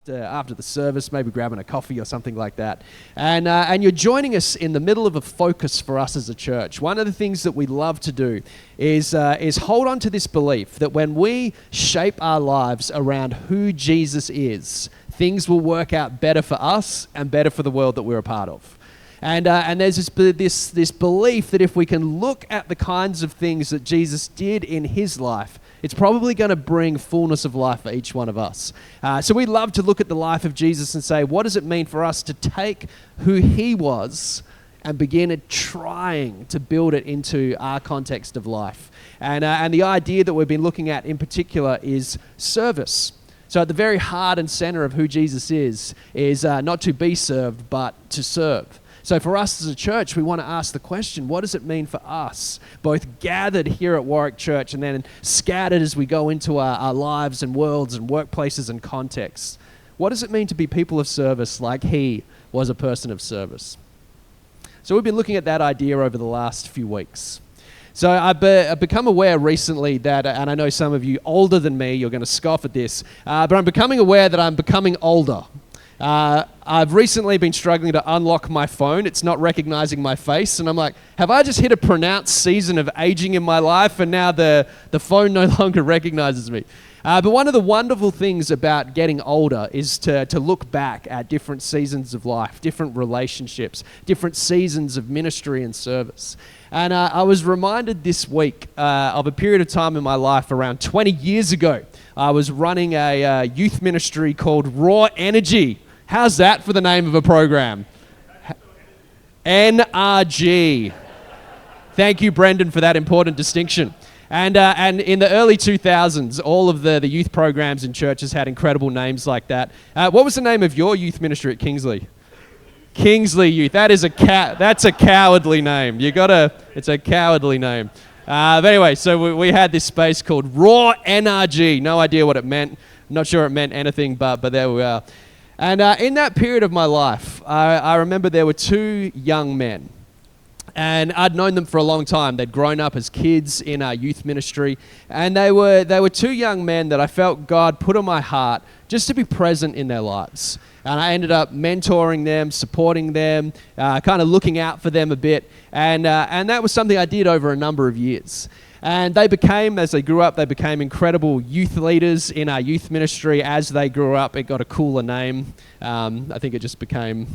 after the service, maybe grabbing a coffee or something like that. And you're joining us in the middle of a focus for us as a church. One of the things that we love to do is hold on to this belief that when we shape our lives around who Jesus is, things will work out better for us and better for the world that we're a part of. And there's this belief that if we can look at the kinds of things that Jesus did in his life, it's probably going to bring fullness of life for each one of us. So we love to look at the life of Jesus and say, what does it mean for us to take who he was and begin trying to build it into our context of life? And the idea that we've been looking at in particular is service. So at the very heart and center of who Jesus is not to be served, but to serve. So for us as a church, we want to ask the question, what does it mean for us, both gathered here at Warwick Church and then scattered as we go into our lives and worlds and workplaces and contexts? What does it mean to be people of service like he was a person of service? So we've been looking at that idea over the last few weeks. So I've become aware recently that, and I know some of you older than me, you're going to scoff at this, but I'm becoming aware that I'm becoming older. I've recently been struggling to unlock my phone. It's not recognizing my face. And I'm like, have I just hit a pronounced season of aging in my life and now the phone no longer recognizes me? But one of the wonderful things about getting older is to look back at different seasons of life, different relationships, different seasons of ministry and service. And I was reminded this week of a period of time in my life around 20 years ago. I was running a youth ministry called Raw Energy. How's that for the name of a program? NRG. Thank you, Brendan, for that important distinction. And in the early 2000s, all of the youth programs in churches had incredible names like that. What was the name of your youth ministry at Kingsley? Kingsley Youth. That's a cowardly name. It's a cowardly name. But anyway, so we had this space called Raw NRG. No idea what it meant. Not sure it meant anything, but there we are. And in that period of my life, I remember there were two young men. And I'd known them for a long time. They'd grown up as kids in our youth ministry. And they were two young men that I felt God put on my heart just to be present in their lives. And I ended up mentoring them, supporting them, kind of looking out for them a bit. And that was something I did over a number of years. And they became, as they grew up, they became incredible youth leaders in our youth ministry. As they grew up, it got a cooler name. I think it just became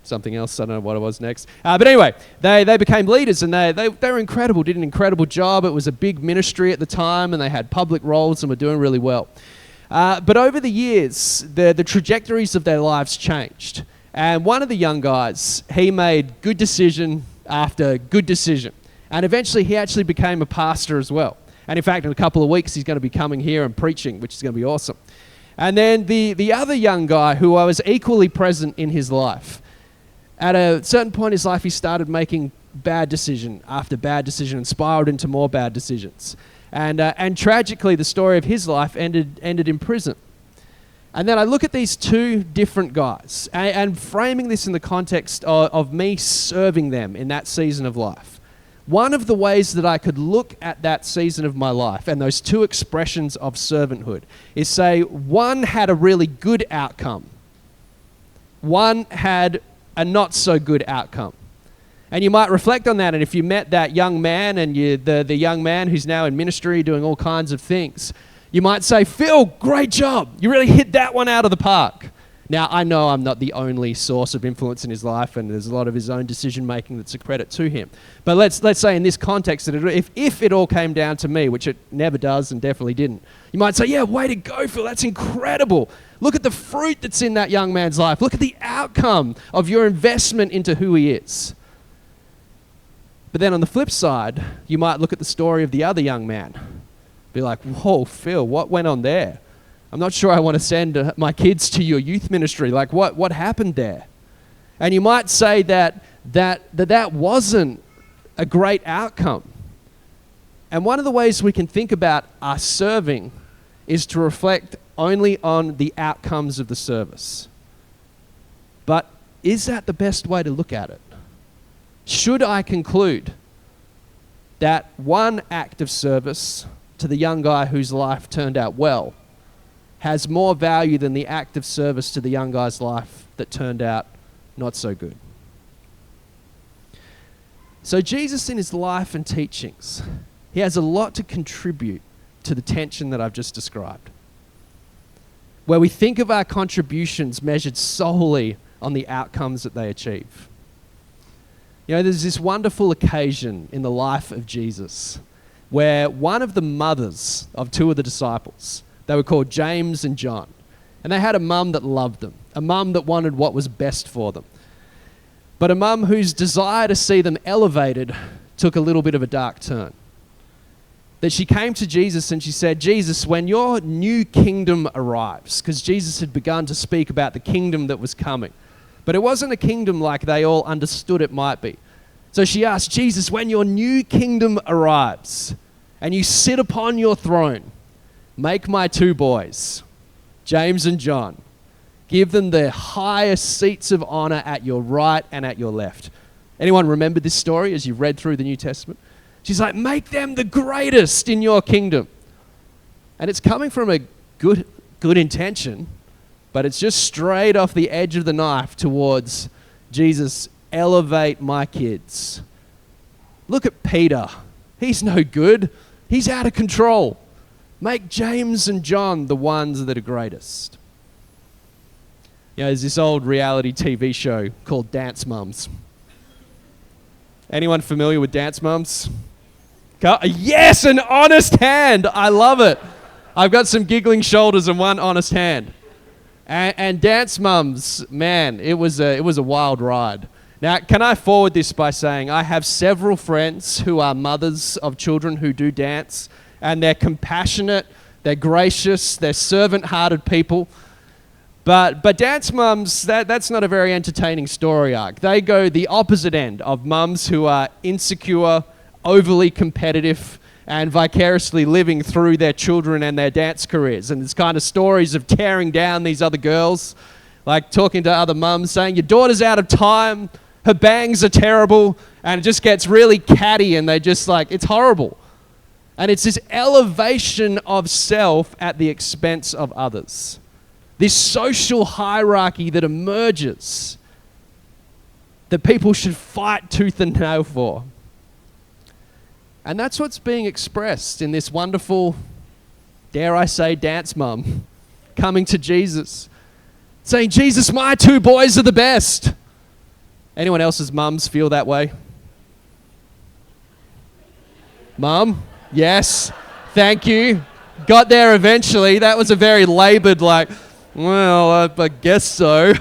something else. I don't know what it was next. But anyway, they became leaders, and they were incredible, did an incredible job. It was a big ministry at the time, and they had public roles and were doing really well. But over the years, the trajectories of their lives changed. And one of the young guys, he made good decision after good decision. And eventually, he actually became a pastor as well. And in fact, in a couple of weeks, he's going to be coming here and preaching, which is going to be awesome. And then the other young guy, who I was equally present in his life, at a certain point in his life, he started making bad decision after bad decision and spiraled into more bad decisions. And tragically, the story of his life ended in prison. And then I look at these two different guys and framing this in the context of me serving them in that season of life. One of the ways that I could look at that season of my life and those two expressions of servanthood is say, one had a really good outcome. One had a not so good outcome. And you might reflect on that, and if you met that young man and the young man who's now in ministry doing all kinds of things, you might say, Phil, great job. You really hit that one out of the park. Now, I know I'm not the only source of influence in his life, and there's a lot of his own decision-making that's a credit to him. But let's say in this context, that if it all came down to me, which it never does and definitely didn't, you might say, yeah, way to go, Phil, that's incredible. Look at the fruit that's in that young man's life. Look at the outcome of your investment into who he is. But then on the flip side, you might look at the story of the other young man. Be like, whoa, Phil, what went on there? I'm not sure I want to send my kids to your youth ministry. Like, what happened there? And you might say that wasn't a great outcome. And one of the ways we can think about our serving is to reflect only on the outcomes of the service. But is that the best way to look at it? Should I conclude that one act of service to the young guy whose life turned out well has more value than the act of service to the young guy's life that turned out not so good. So Jesus in his life and teachings, he has a lot to contribute to the tension that I've just described, where we think of our contributions measured solely on the outcomes that they achieve. You know, there's this wonderful occasion in the life of Jesus where one of the mothers of two of the disciples, they were called James and John, and they had a mum that loved them, a mum that wanted what was best for them, but a mum whose desire to see them elevated took a little bit of a dark turn. That she came to Jesus and she said, Jesus, when your new kingdom arrives, because Jesus had begun to speak about the kingdom that was coming, but it wasn't a kingdom like they all understood it might be. So she asked, Jesus, when your new kingdom arrives and you sit upon your throne, make my two boys, James and John, give them the highest seats of honor at your right and at your left. Anyone remember this story as you've read through the New Testament? She's like, make them the greatest in your kingdom. And it's coming from a good intention, but it's just straight off the edge of the knife towards Jesus, elevate my kids. Look at Peter. He's no good. He's out of control. Make James and John the ones that are greatest. You know, there's this old reality TV show called Dance Mums. Anyone familiar with Dance Mums? Yes, an honest hand. I love it. I've got some giggling shoulders and one honest hand. And Dance Mums, man, it was a wild ride. Now, can I forward this by saying I have several friends who are mothers of children who do dance, and they're compassionate, they're gracious, they're servant-hearted people. But Dance Mums, that's not a very entertaining story arc. They go the opposite end of mums who are insecure, overly competitive, and vicariously living through their children and their dance careers. And it's kind of stories of tearing down these other girls, like talking to other mums, saying, your daughter's out of time, her bangs are terrible, and it just gets really catty, and they just like, it's horrible. And it's this elevation of self at the expense of others. This social hierarchy that emerges that people should fight tooth and nail for. And that's what's being expressed in this wonderful, dare I say, dance mum coming to Jesus, saying, Jesus, my two boys are the best. Anyone else's mums feel that way? Mum? Yes. Thank you. Got there eventually. That was a very labored, like, well, I guess so.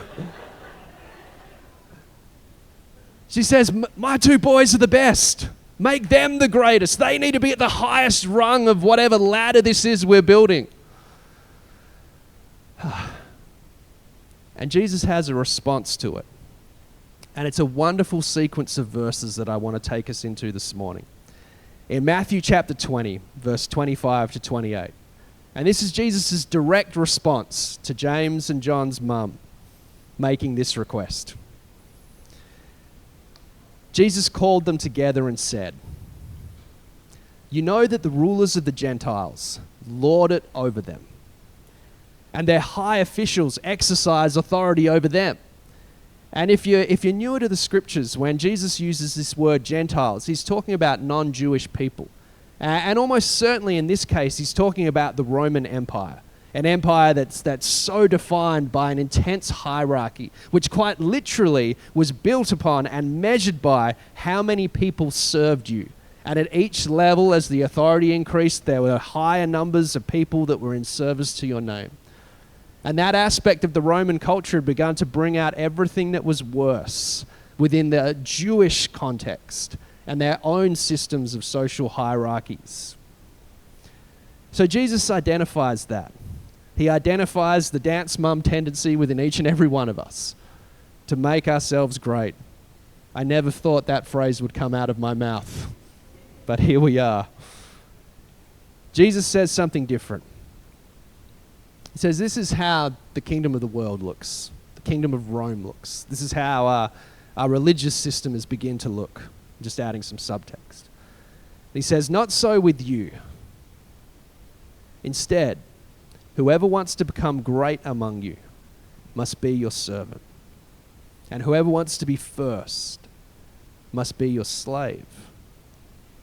She says, my two boys are the best. Make them the greatest. They need to be at the highest rung of whatever ladder this is we're building. And Jesus has a response to it. And it's a wonderful sequence of verses that I want to take us into this morning. In Matthew chapter 20, verse 25 to 28. And this is Jesus' direct response to James and John's mum making this request. Jesus called them together and said, you know that the rulers of the Gentiles lord it over them, and their high officials exercise authority over them. And if you're newer to the scriptures, when Jesus uses this word Gentiles, he's talking about non-Jewish people. And almost certainly in this case, he's talking about the Roman Empire. An empire that's so defined by an intense hierarchy, which quite literally was built upon and measured by how many people served you. And at each level, as the authority increased, there were higher numbers of people that were in service to your name. And that aspect of the Roman culture had begun to bring out everything that was worse within the Jewish context and their own systems of social hierarchies. So Jesus identifies that. He identifies the dance mum tendency within each and every one of us to make ourselves great. I never thought that phrase would come out of my mouth, but here we are. Jesus says something different. He says, this is how the kingdom of the world looks. The kingdom of Rome looks. This is how our religious system has begun to look. I'm just adding some subtext. He says, not so with you. Instead, Whoever wants to become great among you must be your servant. And whoever wants to be first must be your slave.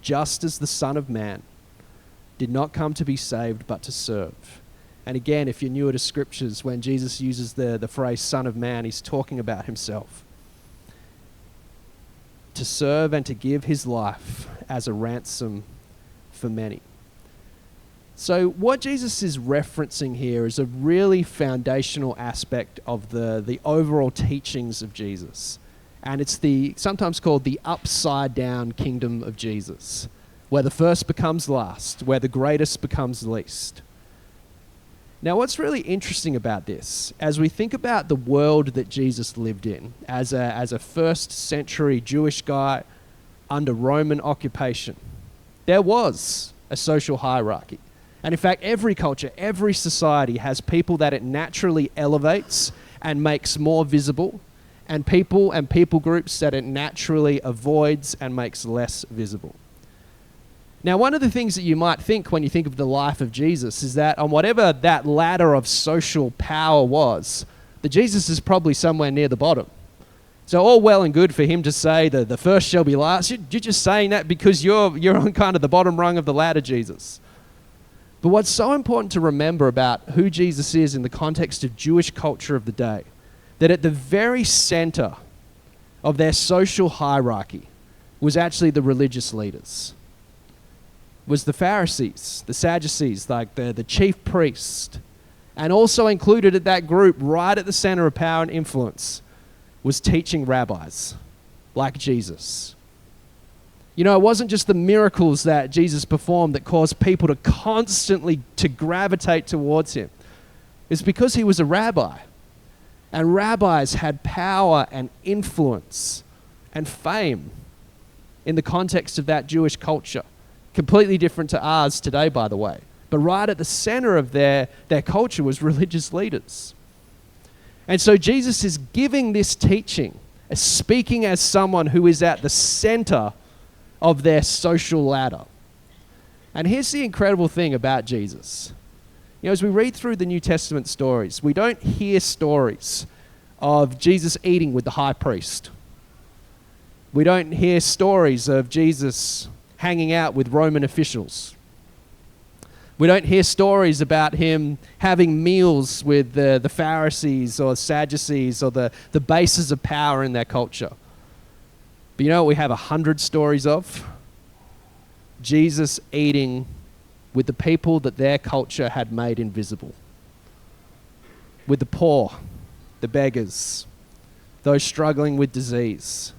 Just as the Son of Man did not come to be saved, but to serve. And again, if you're newer to scriptures, when Jesus uses the phrase Son of Man, he's talking about himself. To serve and to give his life as a ransom for many. So what Jesus is referencing here is a really foundational aspect of the overall teachings of Jesus. And it's sometimes called the upside down kingdom of Jesus, where the first becomes last, where the greatest becomes least. Now, what's really interesting about this, as we think about the world that Jesus lived in, as a first century Jewish guy under Roman occupation, there was a social hierarchy. And in fact, every culture, every society has people that it naturally elevates and makes more visible, and people groups that it naturally avoids and makes less visible. Now, one of the things that you might think when you think of the life of Jesus is that on whatever that ladder of social power was, that Jesus is probably somewhere near the bottom. So all well and good for him to say the first shall be last. You're just saying that because you're on kind of the bottom rung of the ladder, Jesus. But what's so important to remember about who Jesus is in the context of Jewish culture of the day, that at the very center of their social hierarchy was actually the religious leaders. Was the Pharisees, the Sadducees, like the chief priest. And also included at that group, right at the center of power and influence, was teaching rabbis like Jesus. You know, it wasn't just the miracles that Jesus performed that caused people to constantly to gravitate towards him. It's because he was a rabbi. And rabbis had power and influence and fame in the context of that Jewish culture. Completely different to ours today, by the way. But right at the center of their culture was religious leaders. And so Jesus is giving this teaching, speaking as someone who is at the center of their social ladder. And here's the incredible thing about Jesus. You know, as we read through the New Testament stories, we don't hear stories of Jesus eating with the high priest. We don't hear stories of Jesus hanging out with Roman officials. We don't hear stories about him having meals with the Pharisees or Sadducees or the bases of power in their culture. But you know what we have 100 stories of? Jesus eating with the people that their culture had made invisible. With the poor, the beggars, those struggling with disease.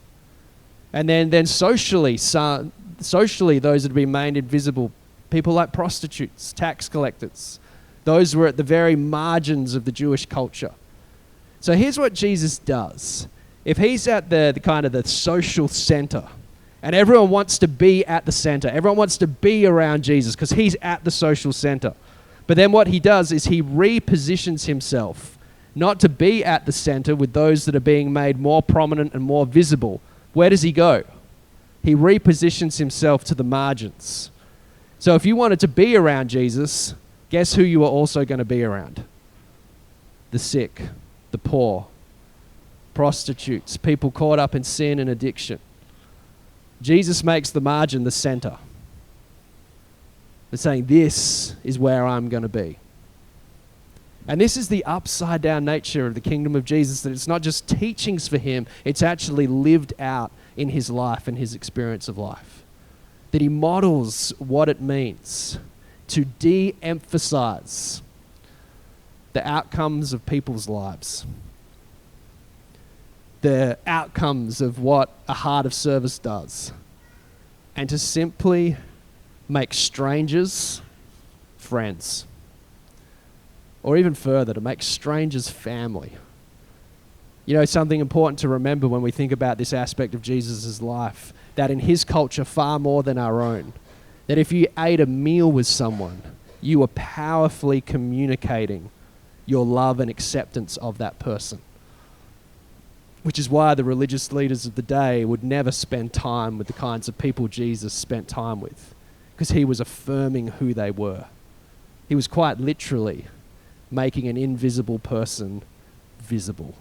And then socially, those that had been made invisible, people like prostitutes, tax collectors. Those were at the very margins of the Jewish culture. So here's what Jesus does. If he's at the kind of the social center, and everyone wants to be at the center, everyone wants to be around Jesus because he's at the social center. But then what he does is he repositions himself, not to be at the center with those that are being made more prominent and more visible. Where does he go? He repositions himself to the margins. So if you wanted to be around Jesus, guess who you are also going to be around? The sick, the poor, prostitutes, people caught up in sin and addiction. Jesus makes the margin the center. They're saying, this is where I'm going to be. And this is the upside down nature of the kingdom of Jesus, that it's not just teachings for him, it's actually lived out in his life and his experience of life. That he models what it means to de-emphasize the outcomes of people's lives. The outcomes of what a heart of service does. And to simply make strangers friends. Or even further, to make strangers family. You know, something important to remember when we think about this aspect of Jesus' life, that in his culture, far more than our own, that if you ate a meal with someone, you were powerfully communicating your love and acceptance of that person. Which is why the religious leaders of the day would never spend time with the kinds of people Jesus spent time with, because he was affirming who they were. He was quite literally making an invisible person visible.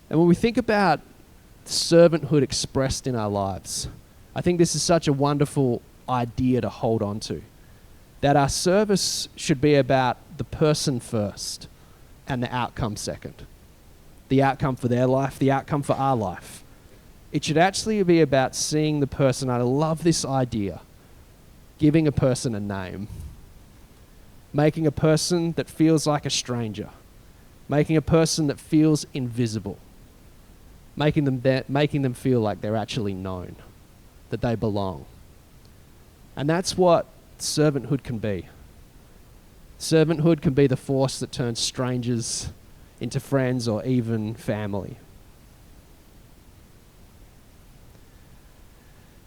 And when we think about servanthood expressed in our lives, I think this is such a wonderful idea to hold on to. That our service should be about the person first and the outcome second. The outcome for their life, the outcome for our life. It should actually be about seeing the person. I love this idea. Giving a person a name. Making a person that feels like a stranger. Making a person that feels invisible. Making them feel like they're actually known. That they belong. And that's what servanthood can be. Servanthood can be the force that turns strangers into friends or even family.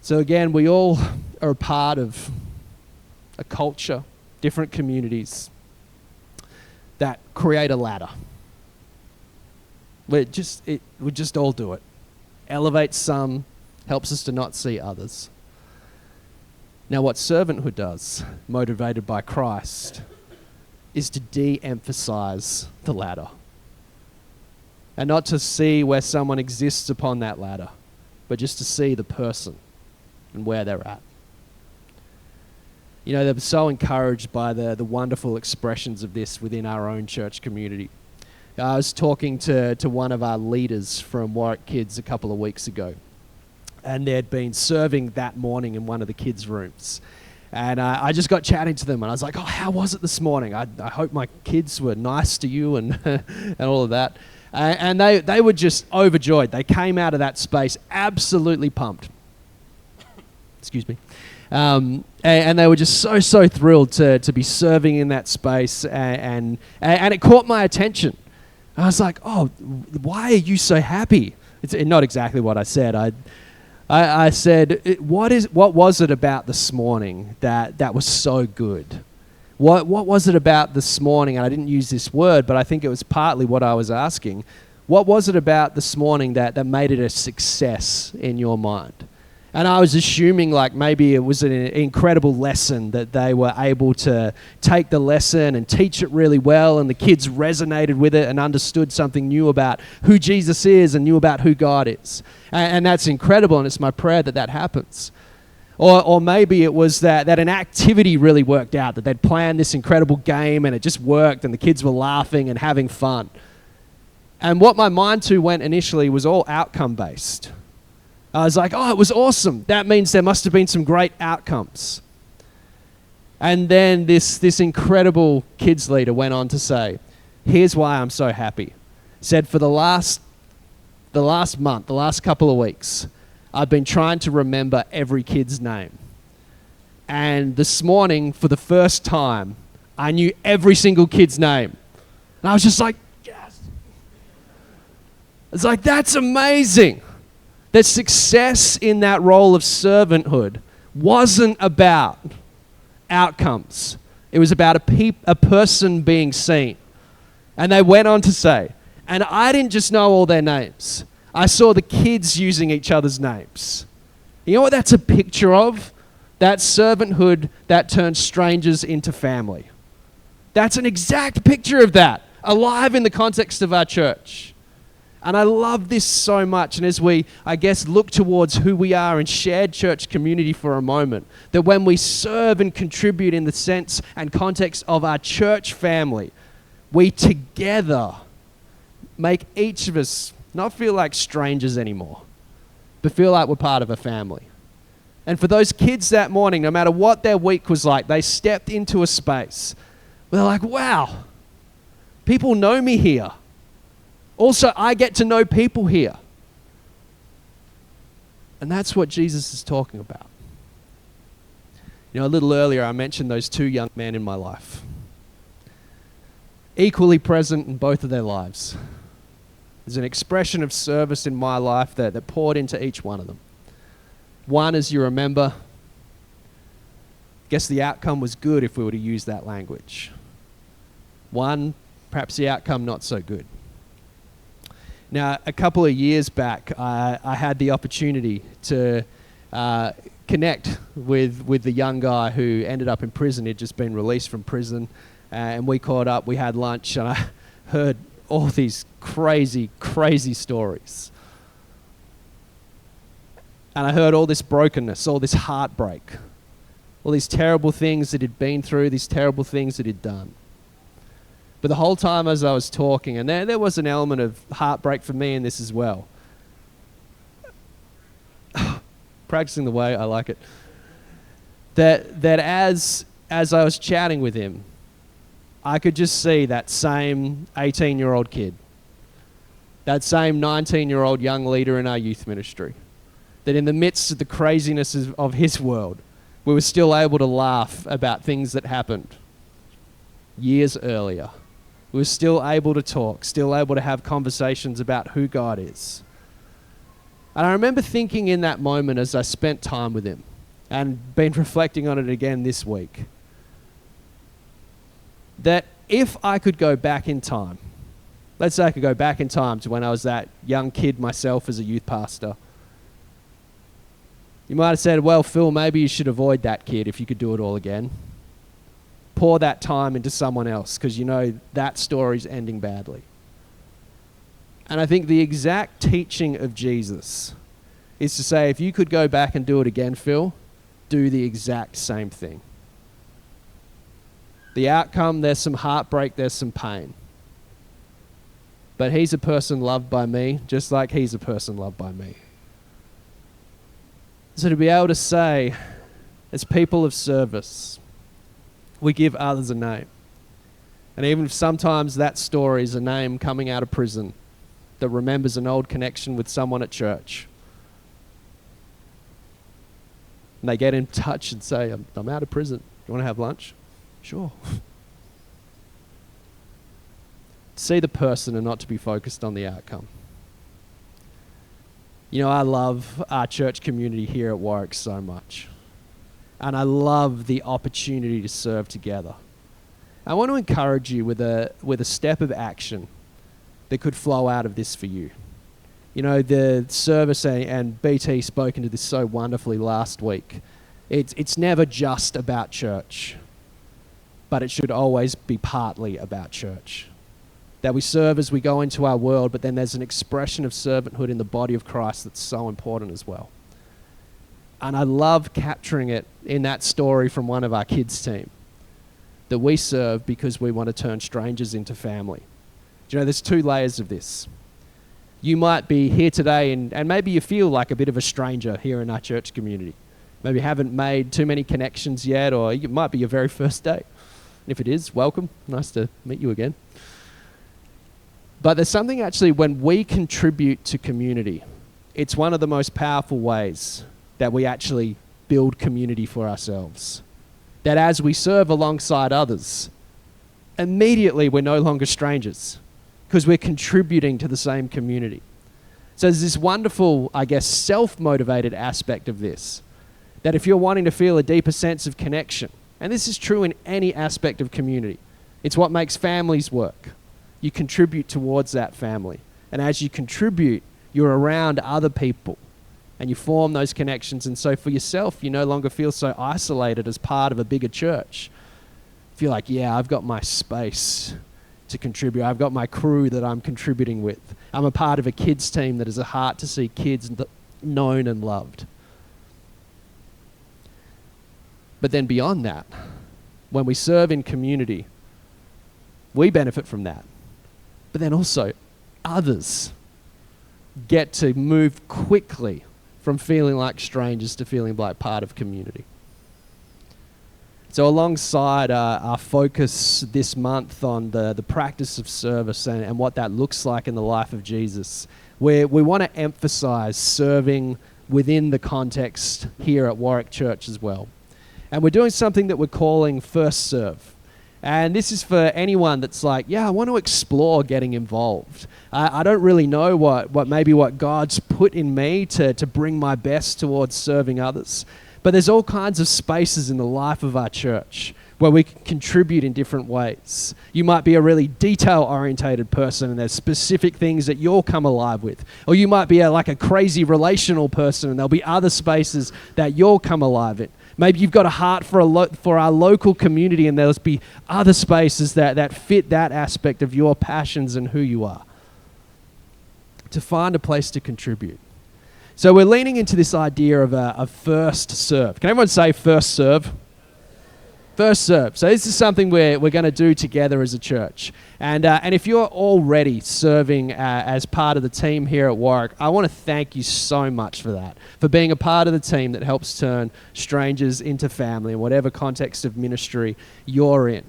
So again, we all are a part of a culture, different communities that create a ladder. We just all do it. Elevates some, helps us to not see others. Now what servanthood does, motivated by Christ, is to de-emphasize the ladder. And not to see where someone exists upon that ladder, but just to see the person and where they're at. You know, they're so encouraged by the wonderful expressions of this within our own church community. I was talking to one of our leaders from Warwick Kids a couple of weeks ago. And they'd been serving that morning in one of the kids' rooms. And I just got chatting to them, and I was like, oh, how was it this morning? I hope my kids were nice to you and, and all of that. And they were just overjoyed. They came out of that space absolutely pumped. Excuse me. And they were just so thrilled to be serving in that space. And it caught my attention. I was like, oh, why are you so happy? It's not exactly what I said. I said, what was it about this morning that was so good? What was it about this morning? And I didn't use this word, but I think it was partly what I was asking. What was it about this morning that made it a success in your mind? And I was assuming like maybe it was an incredible lesson that they were able to take the lesson and teach it really well, and the kids resonated with it and understood something new about who Jesus is and knew about who God is. And that's incredible, and it's my prayer that happens. Or maybe it was that an activity really worked out, that they'd planned this incredible game and it just worked and the kids were laughing and having fun. And what my mind to went initially was all outcome-based. I was like, oh, it was awesome. That means there must have been some great outcomes. And then this incredible kids leader went on to say, here's why I'm so happy. Said for the last month, the last couple of weeks, I've been trying to remember every kid's name. And this morning, for the first time, I knew every single kid's name. And I was just like, yes. It's like, that's amazing. That success in that role of servanthood wasn't about outcomes. It was about a person being seen. And they went on to say, and I didn't just know all their names. I saw the kids using each other's names. You know what that's a picture of? That servanthood that turns strangers into family. That's an exact picture of that, alive in the context of our church. And I love this so much. And as we, I guess, look towards who we are in shared church community for a moment, that when we serve and contribute in the sense and context of our church family, we together make each of us not feel like strangers anymore, but feel like we're part of a family. And for those kids that morning, no matter what their week was like, they stepped into a space where they're like, wow, people know me here. Also, I get to know people here. And that's what Jesus is talking about. You know, a little earlier I mentioned those two young men in my life. Equally present in both of their lives. There's an expression of service in my life that poured into each one of them. One, as you remember, I guess the outcome was good if we were to use that language. One, perhaps the outcome not so good. Now, a couple of years back, I had the opportunity to connect with the young guy who ended up in prison. He'd just been released from prison, and we caught up, we had lunch, and I heard all these crazy, crazy stories. And I heard all this brokenness, all this heartbreak, all these terrible things that he'd been through, these terrible things that he'd done. But the whole time as I was talking, and there was an element of heartbreak for me in this as well. Practicing the way, I like it. That as I was chatting with him, I could just see that same 18-year-old kid, that same 19-year-old young leader in our youth ministry, that in the midst of the craziness of his world, we were still able to laugh about things that happened years earlier. We were still able to talk, still able to have conversations about who God is. And I remember thinking in that moment as I spent time with him, and been reflecting on it again this week, that if I could go back in time, let's say I could go back in time to when I was that young kid myself as a youth pastor, you might have said, well, Phil, maybe you should avoid that kid if you could do it all again. Pour that time into someone else, because you know that story's ending badly. And I think the exact teaching of Jesus is to say, if you could go back and do it again, Phil, do the exact same thing. The outcome, there's some heartbreak, there's some pain. But he's a person loved by me, just like he's a person loved by me. So to be able to say, as people of service, we give others a name. And even if sometimes that story is a name coming out of prison that remembers an old connection with someone at church, and they get in touch and say, I'm out of prison. You want to have lunch? Sure. See the person and not to be focused on the outcome. You know, I love our church community here at Warwick so much. And I love the opportunity to serve together. I want to encourage you with a step of action that could flow out of this for you. You know, the service and BT spoke into this so wonderfully last week. It's never just about church, but it should always be partly about church. That we serve as we go into our world, but then there's an expression of servanthood in the body of Christ that's so important as well. And I love capturing it in that story from one of our kids' team, that we serve because we want to turn strangers into family. Do you know, there's two layers of this. You might be here today and maybe you feel like a bit of a stranger here in our church community. Maybe you haven't made too many connections yet, or it might be your very first day. And if it is, welcome. Nice to meet you again. But there's something actually when we contribute to community, it's one of the most powerful ways that we actually build community for ourselves. That as we serve alongside others, immediately we're no longer strangers because we're contributing to the same community. So there's this wonderful, I guess, self-motivated aspect of this, that if you're wanting to feel a deeper sense of connection, and this is true in any aspect of community, it's what makes families work. You contribute towards that family. And as you contribute, you're around other people and you form those connections. And so for yourself, you no longer feel so isolated as part of a bigger church. You feel like, yeah, I've got my space to contribute. I've got my crew that I'm contributing with. I'm a part of a kids team that has a heart to see kids known and loved. But then beyond that, when we serve in community, we benefit from that. But then also, others get to move quickly from feeling like strangers to feeling like part of community. So alongside our focus this month on the practice of service and what that looks like in the life of Jesus, we want to emphasize serving within the context here at Warwick Church as well. And we're doing something that we're calling First Serve. And this is for anyone that's like, yeah, I want to explore getting involved. I don't really know what God's put in me to bring my best towards serving others. But there's all kinds of spaces in the life of our church where we can contribute in different ways. You might be a really detail-orientated person and there's specific things that you'll come alive with. Or you might be like a crazy relational person and there'll be other spaces that you'll come alive in. Maybe you've got a heart for our local community, and there'll be other spaces that fit that aspect of your passions and who you are. To find a place to contribute. So we're leaning into this idea of first serve. Can everyone say first serve? First serve. So this is something we're going to do together as a church. And if you're already serving as part of the team here at Warwick, I want to thank you so much for that, for being a part of the team that helps turn strangers into family in whatever context of ministry you're in.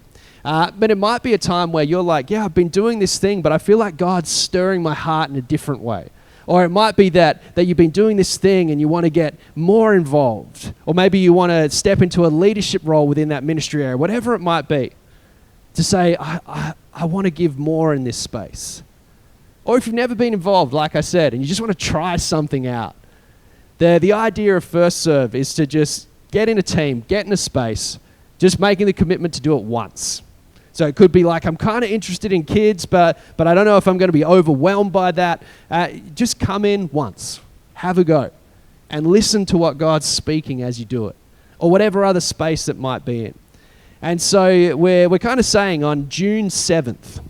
But it might be a time where you're like, yeah, I've been doing this thing, but I feel like God's stirring my heart in a different way. Or it might be that you've been doing this thing and you want to get more involved. Or maybe you want to step into a leadership role within that ministry area, whatever it might be. To say, I want to give more in this space. Or if you've never been involved, like I said, and you just want to try something out. The idea of First Serve is to just get in a team, get in a space, just making the commitment to do it once. So it could be like, I'm kind of interested in kids, but I don't know if I'm going to be overwhelmed by that. Just come in once, have a go, and listen to what God's speaking as you do it, or whatever other space it might be in. And so we're kind of saying on June 7th,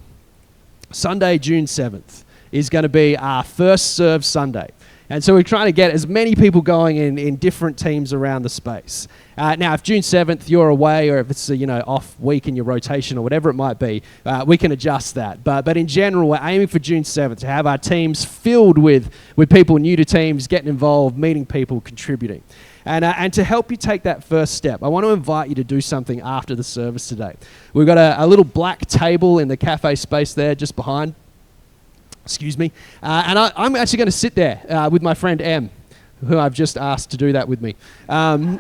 Sunday, June 7th, is going to be our First Serve Sunday. And so we're trying to get as many people going in different teams around the space. Now, if June 7th you're away, or if it's a off week in your rotation or whatever it might be, we can adjust that. But in general, we're aiming for June 7th to have our teams filled with people new to teams, getting involved, meeting people, contributing. And to help you take that first step, I want to invite you to do something after the service today. We've got a little black table in the cafe space there just behind. Excuse me. And I'm actually going to sit there with my friend Em, who I've just asked to do that with me. And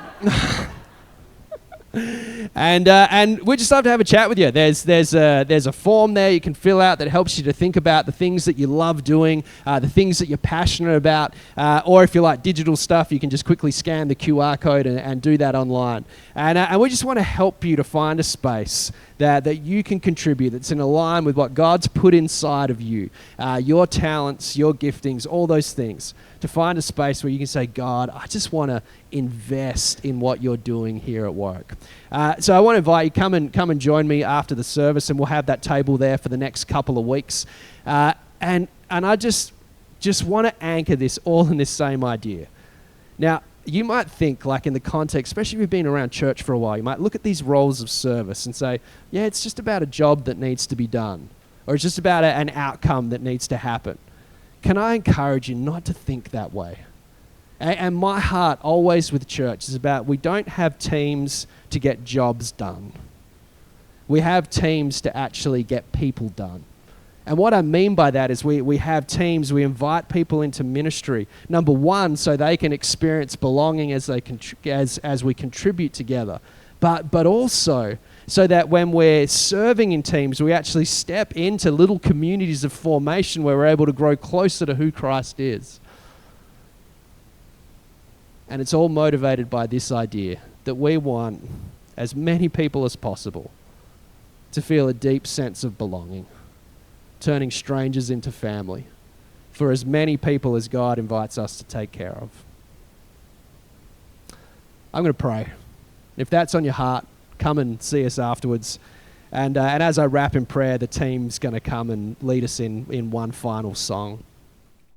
we'd just love to have a chat with you. There's a form there you can fill out that helps you to think about the things that you love doing, the things that you're passionate about, or if you like digital stuff, you can just quickly scan the QR code and do that online. And we just want to help you to find a space that you can contribute, that's in line with what God's put inside of you, your talents, your giftings, all those things, to find a space where you can say, God, I just want to invest in what you're doing here at work. So I want to invite you, come and join me after the service, and we'll have that table there for the next couple of weeks. And I just want to anchor this all in this same idea. Now, you might think, like in the context, especially if you've been around church for a while, you might look at these roles of service and say, yeah, it's just about a job that needs to be done, or it's just about an outcome that needs to happen. Can I encourage you not to think that way? And my heart always with church is about, we don't have teams to get jobs done. We have teams to actually get people done. And what I mean by that is we have teams, we invite people into ministry. Number one, so they can experience belonging as we contribute together. But also so that when we're serving in teams, we actually step into little communities of formation where we're able to grow closer to who Christ is. And it's all motivated by this idea that we want as many people as possible to feel a deep sense of belonging, turning strangers into family, for as many people as God invites us to take care of. I'm going to pray. If that's on your heart, come and see us afterwards. And as I wrap in prayer, the team's going to come and lead us in one final song.